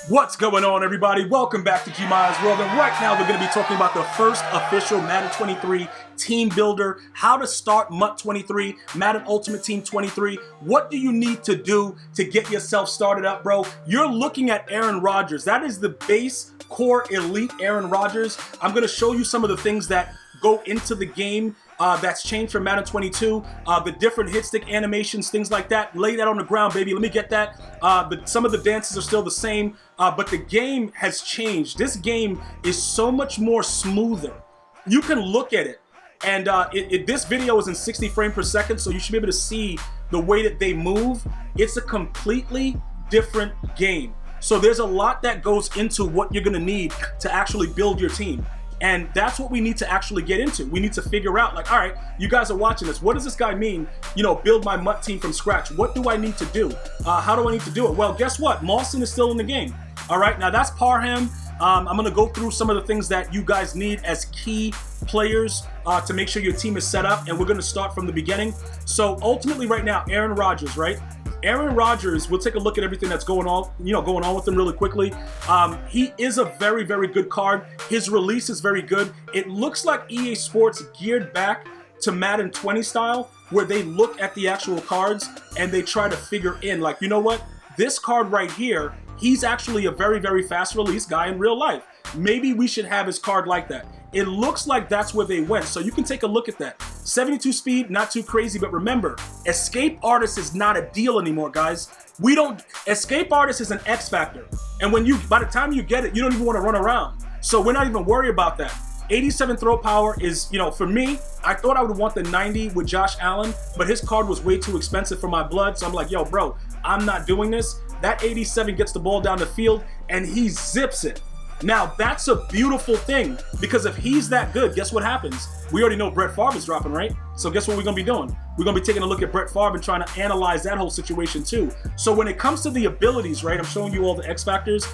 What's going on, everybody? Welcome back to GmiasWorld, and right now we're going to be talking about the first official Madden 23 team builder, how to start MUT 23, Madden Ultimate Team 23. What do you need to do to get yourself started up, bro? You're looking at Aaron Rodgers. That is the base core elite Aaron Rodgers. I'm going to show you some of the things that go into the game that's changed from Madden 22, the different hit stick animations, things like that. Lay that on the ground, baby. Let me get that. But some of the dances are still the same, but the game has changed. This game is so much more smoother. You can look at it, and this video is in 60 frames per second, so you should be able to see the way that they move. It's a completely different game. So there's a lot that goes into what you're gonna need to actually build your team. And that's what we need to actually get into. We need to figure out, like, all right, you guys are watching this. What does this guy mean, you know, build my MUT team from scratch? What do I need to do? How do I need to do it? Well, guess what? Mawson is still in the game. All right, now that's Parham. I'm going to go through some of the things that you guys need as key players to make sure your team is set up. And we're going to start from the beginning. So ultimately right now, Aaron Rodgers, right? Aaron Rodgers, we'll take a look at everything that's going on with him really quickly. He is a very, very good card. His release is very good. It looks like EA Sports geared back to Madden 20 style, where they look at the actual cards and they try to figure in, like, you know what? This card right here, he's actually a very, very fast release guy in real life. Maybe we should have his card like that. It looks like that's where they went, so you can take a look at that. 72 speed, not too crazy, but remember, Escape Artist is not a deal anymore, guys. Escape Artist is an X factor, and by the time you get it, you don't even want to run around. So we're not even worried about that. 87 throw power is, you know, for me, I thought I would want the 90 with Josh Allen, but his card was way too expensive for my blood, so I'm like, yo, bro, I'm not doing this. That 87 gets the ball down the field, and he zips it. Now, that's a beautiful thing, because if he's that good, guess what happens? We already know Brett Favre is dropping, right? So guess what we're going to be doing? We're going to be taking a look at Brett Favre and trying to analyze that whole situation too. So when it comes to the abilities, right, I'm showing you all the X factors,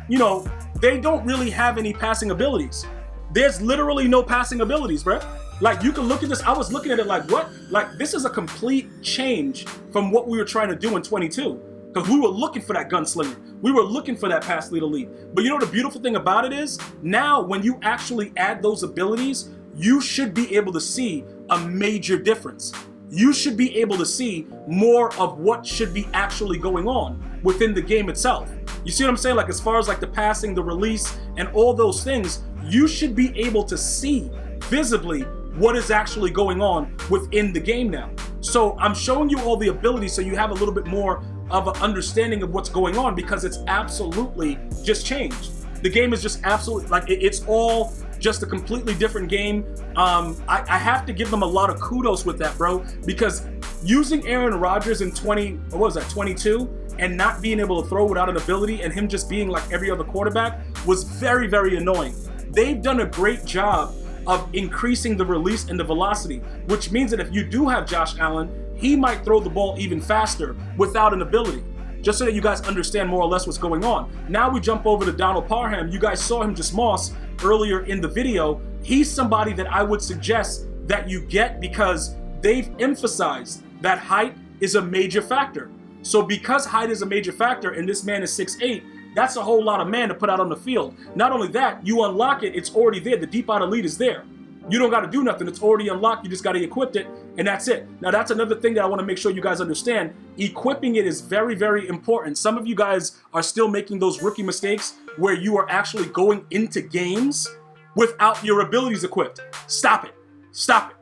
you know, they don't really have any passing abilities. There's literally no passing abilities, bro. Like, you can look at this. I was looking at it like, what? Like, this is a complete change from what we were trying to do in 22. Because we were looking for that gunslinger. We were looking for that pass lead elite. But you know the beautiful thing about it is, now when you actually add those abilities, you should be able to see a major difference. You should be able to see more of what should be actually going on within the game itself. You see what I'm saying? Like, as far as like the passing, the release, and all those things, you should be able to see visibly what is actually going on within the game now. So I'm showing you all the abilities so you have a little bit more of an understanding of what's going on, because it's absolutely just changed. The game is just absolutely, like, it's all just a completely different game. I have to give them a lot of kudos with that, bro, because using Aaron Rodgers in 22, and not being able to throw without an ability, and him just being like every other quarterback, was very, very annoying. They've done a great job of increasing the release and the velocity, which means that if you do have Josh Allen, he might throw the ball even faster without an ability. Just so that you guys understand more or less what's going on. Now we jump over to Donald Parham. You guys saw him just Moss earlier in the video. He's somebody that I would suggest that you get, because they've emphasized that height is a major factor. So because height is a major factor and this man is 6'8", that's a whole lot of man to put out on the field. Not only that, you unlock it, it's already there. The deep out elite is there. You don't got to do nothing. It's already unlocked. You just got to equip it, and that's it. Now, that's another thing that I want to make sure you guys understand. Equipping it is very, very important. Some of you guys are still making those rookie mistakes where you are actually going into games without your abilities equipped. Stop it. Stop it.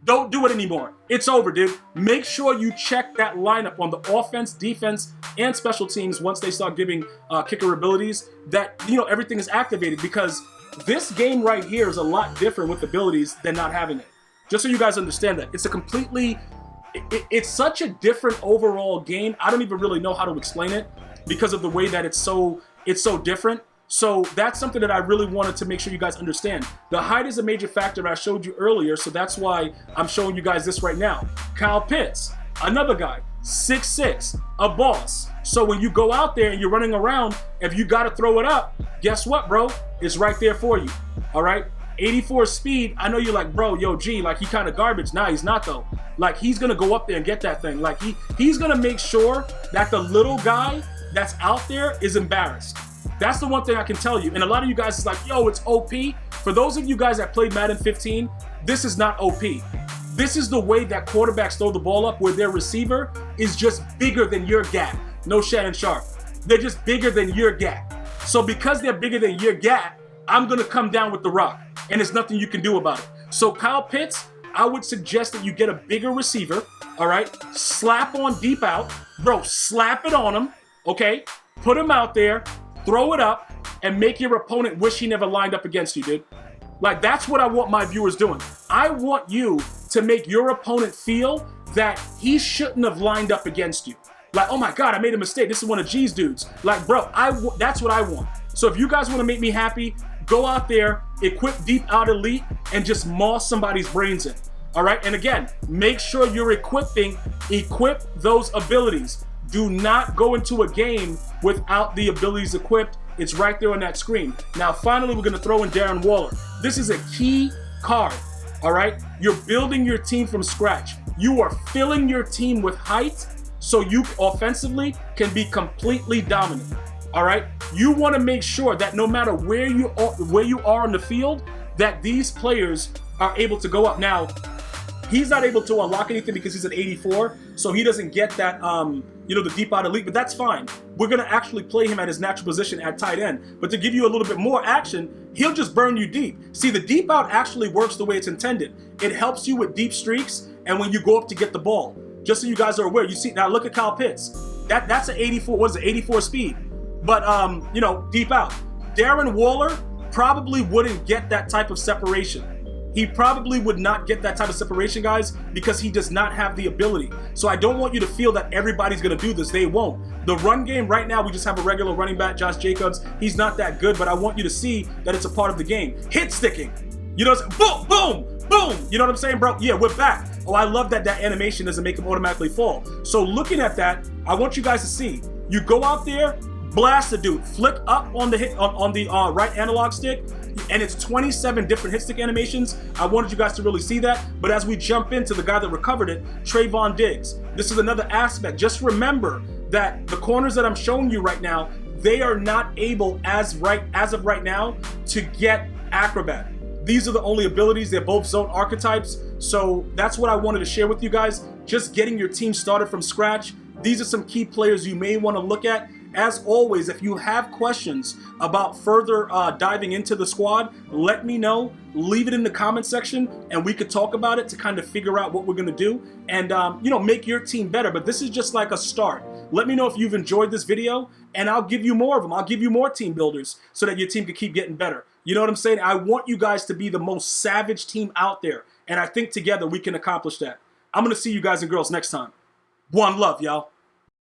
Don't do it anymore. It's over, dude. Make sure you check that lineup on the offense, defense, and special teams once they start giving kicker abilities, that, you know, everything is activated, because this game right here is a lot different with abilities than not having it. Just so you guys understand that. It's a completely, it's such a different overall game. I don't even really know how to explain it because of the way that it's so different. So that's something that I really wanted to make sure you guys understand. The height is a major factor I showed you earlier, so that's why I'm showing you guys this right now. Kyle Pitts, another guy, 6'6", a boss. So when you go out there and you're running around, if you got to throw it up, guess what, bro? It's right there for you, all right? 84 speed, I know you're like, bro, yo, G, like, he kind of garbage. Nah, he's not, though. Like, he's going to go up there and get that thing. Like, he's going to make sure that the little guy that's out there is embarrassed. That's the one thing I can tell you. And a lot of you guys is like, yo, it's OP. For those of you guys that played Madden 15, this is not OP. This is the way that quarterbacks throw the ball up, where their receiver is just bigger than your gap. No Shannon Sharp. They're just bigger than your gap. So because they're bigger than your gap, I'm going to come down with the rock. And there's nothing you can do about it. So Kyle Pitts, I would suggest that you get a bigger receiver, all right? Slap on deep out. Bro, slap it on him, okay? Put him out there, throw it up, and make your opponent wish he never lined up against you, dude. Like, that's what I want my viewers doing. I want you to make your opponent feel that he shouldn't have lined up against you. Like, oh my God, I made a mistake. This is one of G's dudes. Like, bro, that's what I want. So if you guys want to make me happy, go out there, equip Deep Out Elite, and just maul somebody's brains in. All right? And again, make sure you're equip those abilities. Do not go into a game without the abilities equipped. It's right there on that screen. Now, finally, we're going to throw in Darren Waller. This is a key card, all right? You're building your team from scratch. You are filling your team with height so you offensively can be completely dominant, all right? You want to make sure that no matter where you are on the field, that these players are able to go up. Now, he's not able to unlock anything because he's an 84, so he doesn't get that, the Deep Out Elite, but that's fine. We're going to actually play him at his natural position at tight end. But to give you a little bit more action, he'll just burn you deep. See, the Deep Out actually works the way it's intended. It helps you with deep streaks and when you go up to get the ball. Just so you guys are aware, you see, now look at Kyle Pitts. That's an 84, what is it, 84 speed. But, Deep Out. Darren Waller probably wouldn't get that type of separation. He probably would not get that type of separation, guys, because he does not have the ability. So I don't want you to feel that everybody's going to do this. They won't. The run game right now, we just have a regular running back, Josh Jacobs. He's not that good, but I want you to see that it's a part of the game. Hit sticking. You know, boom, boom, boom. You know what I'm saying, bro? Yeah, we're back. Oh, I love that animation doesn't make him automatically fall. So looking at that, I want you guys to see. You go out there, blast the dude, flick up on the right analog stick, and it's 27 different hit stick animations. I wanted you guys to really see that. But as we jump into the guy that recovered it, Trayvon Diggs, this is another aspect. Just remember that the corners that I'm showing you right now, they are not able as of right now to get Acrobat. These are the only abilities. They're both zone archetypes. So that's what I wanted to share with you guys. Just getting your team started from scratch. These are some key players you may want to look at. As always, if you have questions about further diving into the squad, let me know. Leave it in the comment section, and we could talk about it to kind of figure out what we're going to do and, make your team better. But this is just like a start. Let me know if you've enjoyed this video, and I'll give you more of them. I'll give you more team builders so that your team can keep getting better. You know what I'm saying? I want you guys to be the most savage team out there, and I think together we can accomplish that. I'm going to see you guys and girls next time. One love, y'all.